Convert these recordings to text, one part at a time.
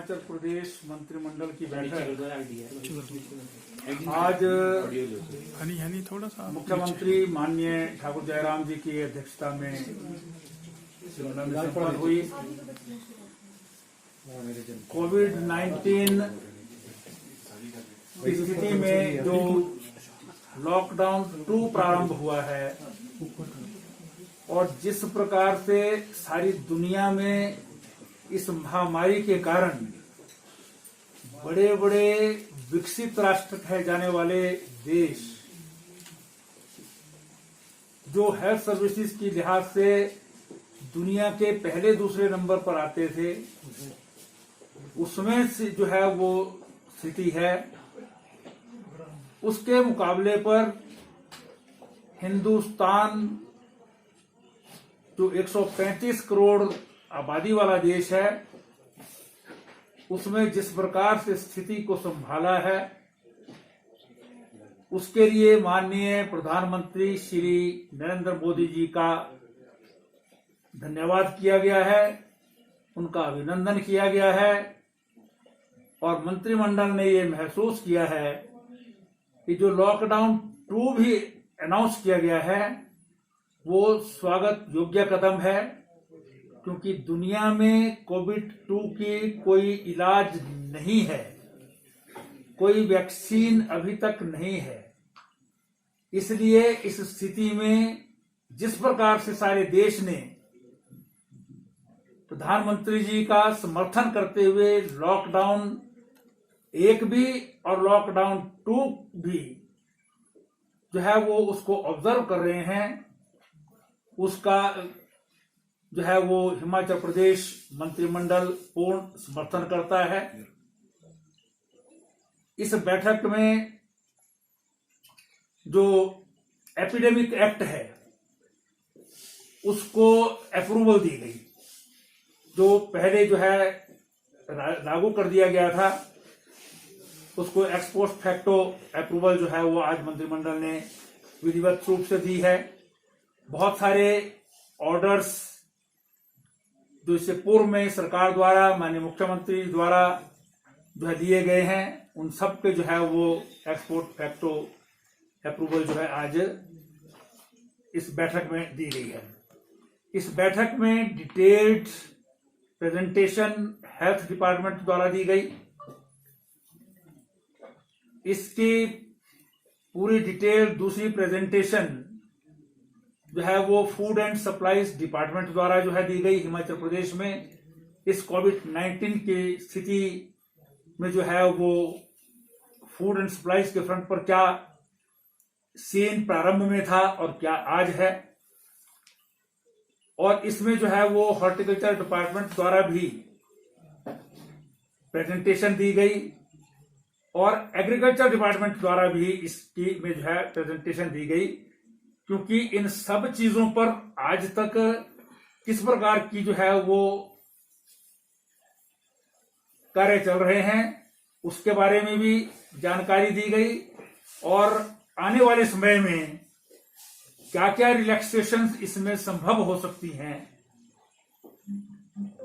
हिमाचल प्रदेश मंत्रिमंडल की बैठक आज थोड़ा सा मुख्यमंत्री माननीय ठाकुर जयराम जी की अध्यक्षता में शिमला में संपन्न हुई। कोविड-19 की स्थिति में जो लॉकडाउन 2 प्रारंभ हुआ है और जिस प्रकार से सारी दुनिया में इस महामारी के कारण बड़े बड़े विकसित राष्ट्र कहे जाने वाले देश जो हेल्थ सर्विसेज की लिहाज से दुनिया के पहले दूसरे नंबर पर आते थे, उसमें से जो है वो स्थिति है। उसके मुकाबले पर हिंदुस्तान जो 135 करोड़ आबादी वाला देश है, उसमें जिस प्रकार से स्थिति को संभाला है, उसके लिए माननीय प्रधानमंत्री श्री नरेंद्र मोदी जी का धन्यवाद किया गया है, उनका अभिनंदन किया गया है और मंत्रिमंडल ने ये महसूस किया है कि जो लॉकडाउन 2 भी अनाउंस किया गया है वो स्वागत योग्य कदम है, क्योंकि दुनिया में कोविड-2 की कोई इलाज नहीं है, कोई वैक्सीन अभी तक नहीं है। इसलिए इस स्थिति में जिस प्रकार से सारे देश ने प्रधानमंत्री जी का समर्थन करते हुए लॉकडाउन 1 भी और लॉकडाउन 2 भी जो है वो उसको ऑब्जर्व कर रहे हैं, उसका जो है वो हिमाचल प्रदेश मंत्रिमंडल पूर्ण समर्थन करता है। इस बैठक में जो एपिडेमिक एक्ट है उसको अप्रूवल दी गई, जो पहले जो है लागू कर दिया गया था उसको एक्स पोस्ट फैक्टो अप्रूवल जो है वो आज मंत्रिमंडल ने विधिवत रूप से दी है। बहुत सारे ऑर्डर्स जो इससे पूर्व में सरकार द्वारा माननीय मुख्यमंत्री द्वारा जो है दिए गए हैं, उन सब के जो है वो एक्सपोर्ट फैक्टो अप्रूवल जो है आज इस बैठक में दी गई है। इस बैठक में डिटेल्ड प्रेजेंटेशन हेल्थ डिपार्टमेंट द्वारा दी गई। इसकी पूरी डिटेल दूसरी प्रेजेंटेशन जो है वो फूड एंड सप्लाईज डिपार्टमेंट द्वारा जो है दी गई। हिमाचल प्रदेश में इस कोविड-19 की स्थिति में जो है वो फूड एंड सप्लाईज के फ्रंट पर क्या सीन प्रारंभ में था और क्या आज है, और इसमें जो है वो हॉर्टिकल्चर डिपार्टमेंट द्वारा भी प्रेजेंटेशन दी गई और एग्रीकल्चर डिपार्टमेंट द्वारा भी इसकी में जो है प्रेजेंटेशन दी गई, क्योंकि इन सब चीजों पर आज तक किस प्रकार की जो है वो कार्य चल रहे हैं उसके बारे में भी जानकारी दी गई और आने वाले समय में क्या क्या रिलैक्सेशन इसमें संभव हो सकती हैं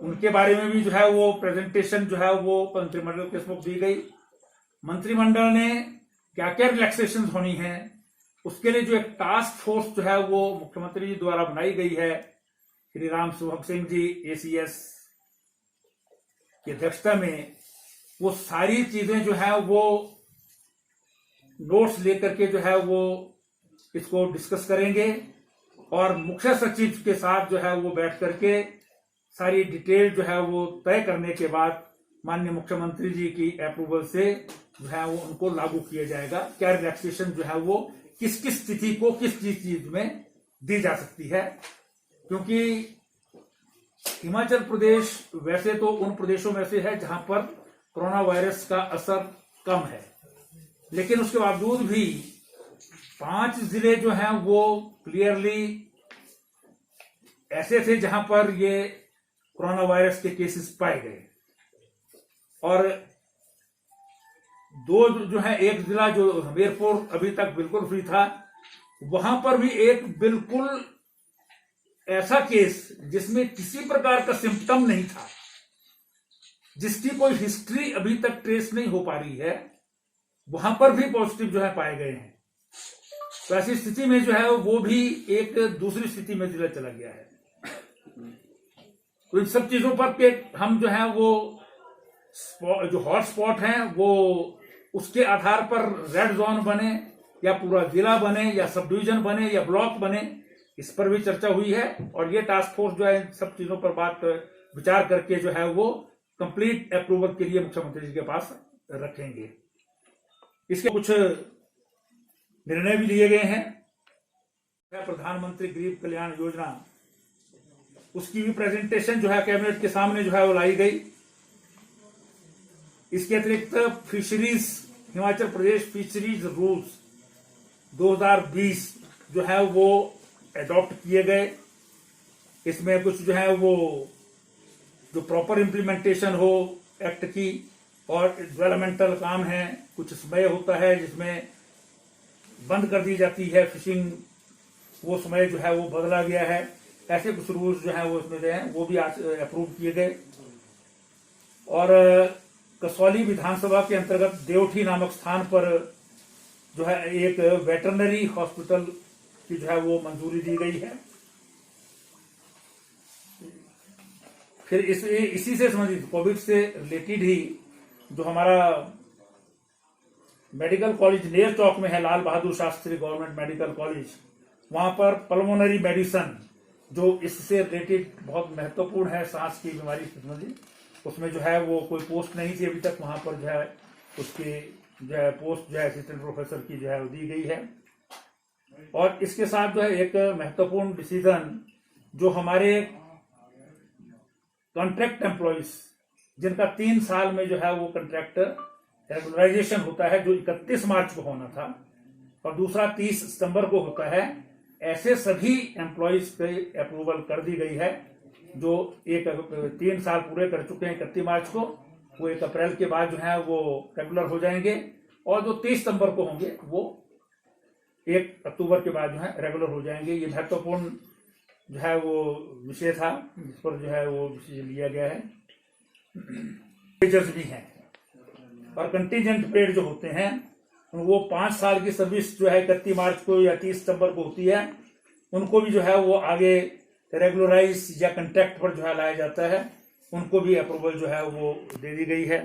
उनके बारे में भी जो है वो प्रेजेंटेशन जो है वो मंत्रिमंडल के समक्ष दी गई। मंत्रिमंडल ने क्या क्या रिलैक्सेशन होनी है उसके लिए जो एक टास्क फोर्स जो है वो मुख्यमंत्री जी द्वारा बनाई गई है, श्री राम सुभग सिंह जी ACS की अध्यक्षता में, वो सारी चीजें जो है वो नोट्स लेकर के जो है वो इसको डिस्कस करेंगे और मुख्य सचिव के साथ जो है वो बैठ करके सारी डिटेल जो है वो तय करने के बाद माननीय मुख्यमंत्री जी की अप्रूवल से जो है वो उनको लागू किया जाएगा। क्या रिलैक्सेशन जो है वो किस किस स्थिति को किस चीज में दी जा सकती है, क्योंकि हिमाचल प्रदेश वैसे तो उन प्रदेशों में से है जहां पर कोरोना वायरस का असर कम है, लेकिन उसके बावजूद भी 5 जिले जो हैं वो क्लियरली ऐसे थे जहां पर ये कोरोना वायरस के केसेस पाए गए और 2 जो है, एक जिला जो हमीरपुर अभी तक बिल्कुल फ्री था, वहां पर भी एक बिल्कुल ऐसा केस जिसमें किसी प्रकार का सिम्टम नहीं था, जिसकी कोई हिस्ट्री अभी तक ट्रेस नहीं हो पा रही है, वहां पर भी पॉजिटिव जो है पाए गए हैं। तो ऐसी स्थिति में जो है वो भी एक दूसरी स्थिति में जिला चला गया है। तो इन सब चीजों पर के हम जो है वो जो हॉट स्पॉट हैं वो उसके आधार पर रेड जोन बने या पूरा जिला बने या सब डिवीजन बने या ब्लॉक बने, इस पर भी चर्चा हुई है। और ये टास्क फोर्स जो है इन सब चीजों पर विचार करके जो है वो कंप्लीट अप्रूवल के लिए मुख्यमंत्री जी के पास रखेंगे। इसके कुछ निर्णय भी लिए गए हैं। प्रधानमंत्री गरीब कल्याण योजना, उसकी भी प्रेजेंटेशन जो है कैबिनेट के सामने जो है वो लाई गई। इसके अतिरिक्त fisheries, Himachal Pradesh fisheries rules 2020 जो है वो एडॉप्ट किए गए। इसमें कुछ जो है वो जो प्रॉपर इम्प्लीमेंटेशन हो एक्ट की, और डेवलपमेंटल काम है, कुछ समय होता है जिसमें बंद कर दी जाती है फिशिंग, वो समय जो है वो बदला गया है। ऐसे कुछ रूल्स जो है वो इसमें जो है वो भी आज अप्रूव किए गए। और कसौली विधानसभा के अंतर्गत देवठी नामक स्थान पर जो है एक वेटरनरी हॉस्पिटल की जो है वो मंजूरी दी गई है। फिर इसी से संबंधित कोविड से रिलेटेड ही जो हमारा मेडिकल कॉलेज नेर चौक में है, Lal Bahadur Shastri government medical college, वहां पर पल्मोनरी मेडिसिन जो इससे रिलेटेड बहुत महत्वपूर्ण है, सांस की बीमारी से संबंधित, उसमें जो है वो कोई पोस्ट नहीं थी अभी तक, वहां पर जो है उसकी जो है पोस्ट जो है असिस्टेंट प्रोफेसर की जो है वो दी गई है। और इसके साथ जो है एक महत्वपूर्ण डिसीजन, जो हमारे कॉन्ट्रैक्ट एम्प्लॉइज जिनका 3 साल में जो है वो कॉन्ट्रैक्ट रेगुलराइजेशन होता है, जो 31 मार्च को होना था और दूसरा 30 सितंबर को होता है, ऐसे सभी एम्प्लॉइज की अप्रूवल कर दी गई है। जो 3 साल पूरे कर चुके हैं 31 मार्च को, वो 1 अप्रैल के बाद जो है वो रेगुलर हो जाएंगे, और जो 30 सितंबर को होंगे वो 1 अक्टूबर के बाद जो है रेगुलर हो जाएंगे। ये महत्वपूर्ण जो है वो विषय था, जिस पर जो है वो विषय लिया गया है। भी हैं और कंटीजेंट पेड जो होते हैं वो 5 साल की सर्विस जो है 31 मार्च को या 30 सितंबर को होती है, उनको भी जो है वो आगे रेगुलराइज या कंट्रैक्ट पर जो है लाया जाता है, उनको भी अप्रूवल जो है वो दे दी गई है।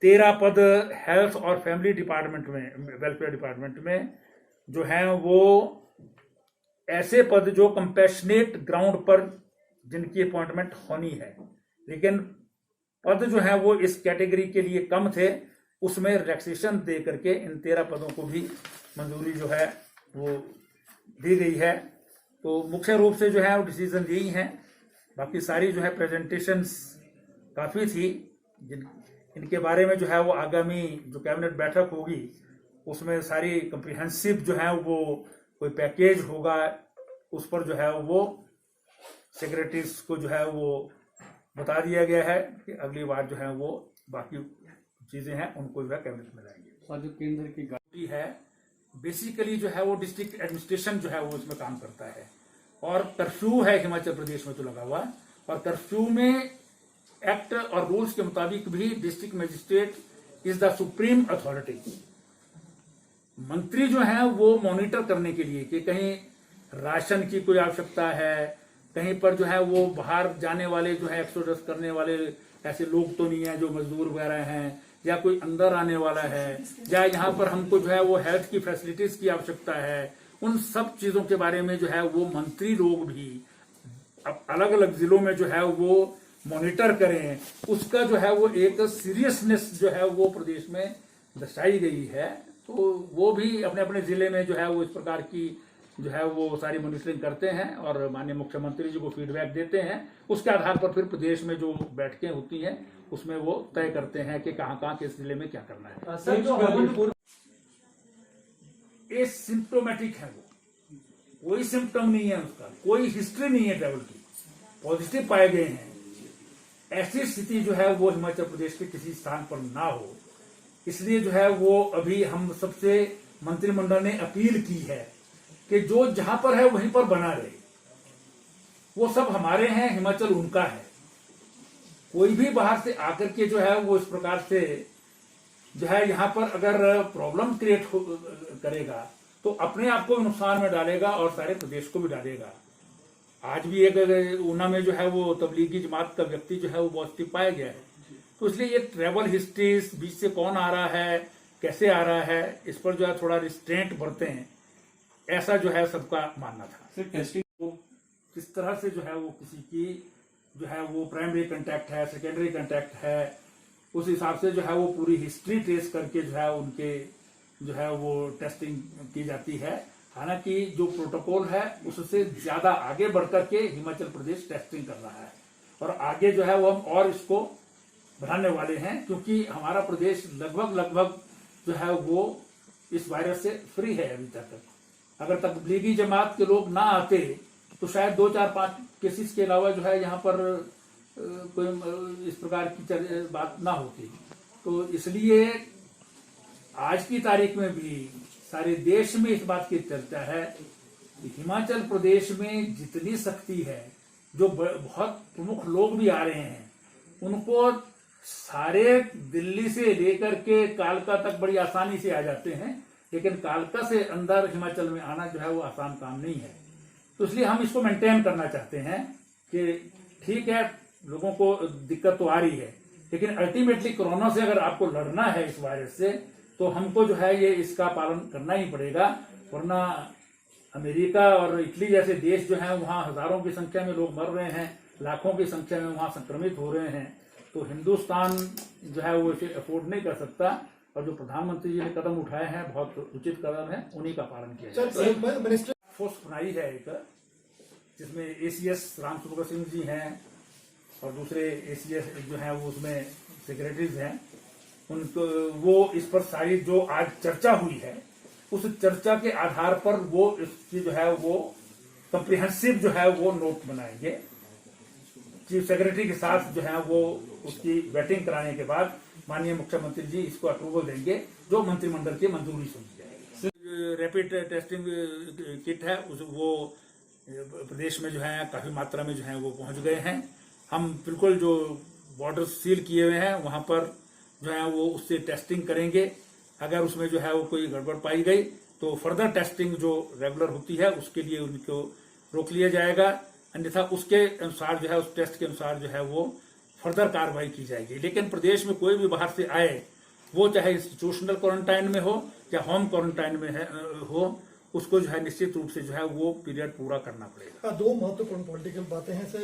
13 पद हेल्थ और फैमिली डिपार्टमेंट में, वेलफेयर डिपार्टमेंट में जो है वो ऐसे पद जो कंपैशनेट ग्राउंड पर जिनकी अपॉइंटमेंट होनी है, लेकिन पद जो है वो इस कैटेगरी के लिए कम थे, उसमें रिलैक्सेशन दे करके इन 13 पदों को भी मंजूरी जो है वो दी गई है। तो मुख्य रूप से जो है वो डिसीजन यही हैं। बाकी सारी जो है प्रेजेंटेशंस काफ़ी थी, इनके बारे में जो है वो आगामी जो कैबिनेट बैठक होगी उसमें सारी कम्प्रिहेंसिव जो है वो कोई पैकेज होगा, उस पर जो है वो सेक्रेटरीज को जो है वो बता दिया गया है कि अगली बार जो है वो बाकी चीजें हैं उनको जो है कैबिनेट में लाएंगे। जो केंद्र की गाड़ी है बेसिकली जो है वो डिस्ट्रिक्ट एडमिनिस्ट्रेशन जो है वो इसमें काम करता है, और कर्फ्यू है हिमाचल प्रदेश में जो लगा हुआ, और कर्फ्यू में एक्ट और रूल्स के मुताबिक भी district magistrate is the supreme authority. मंत्री जो है वो मॉनिटर करने के लिए कि कहीं राशन की कोई आवश्यकता है, कहीं पर जो है वो बाहर जाने वाले जो है एक्सोडस करने वाले ऐसे लोग तो नहीं है जो मजदूर वगैरह हैं, या कोई अंदर आने वाला है, या यहाँ पर हमको जो है वो हेल्थ की फैसिलिटीज की आवश्यकता है, उन सब चीजों के बारे में जो है वो मंत्री लोग भी अलग अलग जिलों में जो है वो मॉनिटर करें, उसका जो है वो एक सीरियसनेस जो है वो प्रदेश में दर्शाई गई है। तो वो भी अपने अपने जिले में जो है वो इस प्रकार की जो है वो सारी मॉनिटरिंग करते हैं और माननीय मुख्यमंत्री जी को फीडबैक देते हैं। उसके आधार पर फिर प्रदेश में जो बैठकें होती हैं उसमें वो तय करते हैं कि कहाँ कहाँ किस जिले में क्या करना है। सर जो ये सिम्टोमेटिक है, वो कोई सिम्टम नहीं है, उसका कोई हिस्ट्री नहीं है ट्रैवल की, पॉजिटिव पाए गए हैं। ऐसी स्थिति जो है वो हिमाचल प्रदेश के किसी स्थान पर ना हो, इसलिए जो है वो अभी हम सबसे मंत्रिमंडल ने अपील की है कि जो जहां पर है वहीं पर बना रहे। वो सब हमारे हैं, हिमाचल उनका है। कोई भी बाहर से आकर के जो है वो इस प्रकार से जो है यहाँ पर अगर प्रॉब्लम क्रिएट करेगा तो अपने आप को भी नुकसान में डालेगा और सारे प्रदेश को भी डालेगा। आज भी एक ऊना में जो है वो तबलीगी जमात का व्यक्ति जो है वो पॉजिटिव पाया गया है। तो इसलिए ये ट्रेवल हिस्ट्री बीच से कौन आ रहा है, कैसे आ रहा है, इस पर जो है थोड़ा रिस्ट्रेंट बरते हैं, ऐसा जो है सबका मानना था। सर टेस्टिंग वो किस तरह से जो है वो किसी की जो है वो प्राइमरी कांटेक्ट है, सेकेंडरी कांटेक्ट है, उस हिसाब से जो है वो पूरी हिस्ट्री ट्रेस करके जो है उनके जो है वो टेस्टिंग की जाती है। हालांकि जो प्रोटोकॉल है उससे ज्यादा आगे बढ़कर के हिमाचल प्रदेश टेस्टिंग कर रहा है और आगे जो है वो हम और इसको बढ़ाने वाले हैं, क्योंकि हमारा प्रदेश लगभग जो है वो इस वायरस से फ्री है अभी तक। अगर तबलीगी जमात के लोग ना आते तो शायद 2-4-5 केसेस के अलावा जो है यहाँ पर कोई इस प्रकार की बात ना होती। तो इसलिए आज की तारीख में भी सारे देश में इस बात की चर्चा है कि हिमाचल प्रदेश में जितनी सख्ती है, जो बहुत प्रमुख लोग भी आ रहे हैं उनको सारे दिल्ली से लेकर के कालका तक बड़ी आसानी से आ जाते हैं, लेकिन कालका से अंदर हिमाचल में आना जो है वो आसान काम नहीं है। तो इसलिए हम इसको मेंटेन करना चाहते हैं कि ठीक है लोगों को दिक्कत तो आ रही है, लेकिन अल्टीमेटली कोरोना से अगर आपको लड़ना है इस वायरस से तो हमको जो है ये इसका पालन करना ही पड़ेगा, वरना अमेरिका और इटली जैसे देश जो है वहां हजारों की संख्या में लोग मर रहे हैं, लाखों की संख्या में वहां संक्रमित हो रहे हैं। तो हिंदुस्तान जो है वो इसे अफोर्ड नहीं कर सकता और जो प्रधानमंत्री जी ने कदम उठाए हैं बहुत उचित कदम है, उन्हीं का पालन किया जाए। फोर्स बनाई है एक, जिसमें एसीएस राम सुभद्र सिंह जी हैं और दूसरे एसीएस जो हैं वो उसमें सेक्रेटरीज हैं, उनको वो इस पर सारी जो आज चर्चा हुई है उस चर्चा के आधार पर वो इसकी जो है वो कम्प्रिहेंसिव जो है वो नोट बनाएंगे। चीफ सेक्रेटरी के साथ जो है वो उसकी वेटिंग कराने के बाद माननीय मुख्यमंत्री जी इसको अप्रूवल देंगे, जो मंत्रिमंडल की मंजूरी सुनी जाएगी। रैपिड टेस्टिंग किट है वो प्रदेश में जो है काफी मात्रा में जो है वो पहुंच गए हैं। हम बिल्कुल जो बॉर्डर सील किए हुए हैं वहां पर जो है वो उससे टेस्टिंग करेंगे। अगर उसमें जो है वो कोई गड़बड़ पाई गई तो फर्दर टेस्टिंग जो रेगुलर होती है उसके लिए उनको रोक लिया जाएगा, अन्यथा उसके अनुसार जो है उस टेस्ट के अनुसार जो है वो फर्दर कार्रवाई की जाएगी। लेकिन प्रदेश में कोई भी बाहर से आए, वो चाहे इंस्टीट्यूशनल क्वारंटाइन में हो या होम क्वारंटाइन में हो, उसको जो है निश्चित रूप से जो है वो पीरियड पूरा करना पड़ेगा। 2 महत्वपूर्ण पॉलिटिकल बातें हैं सर।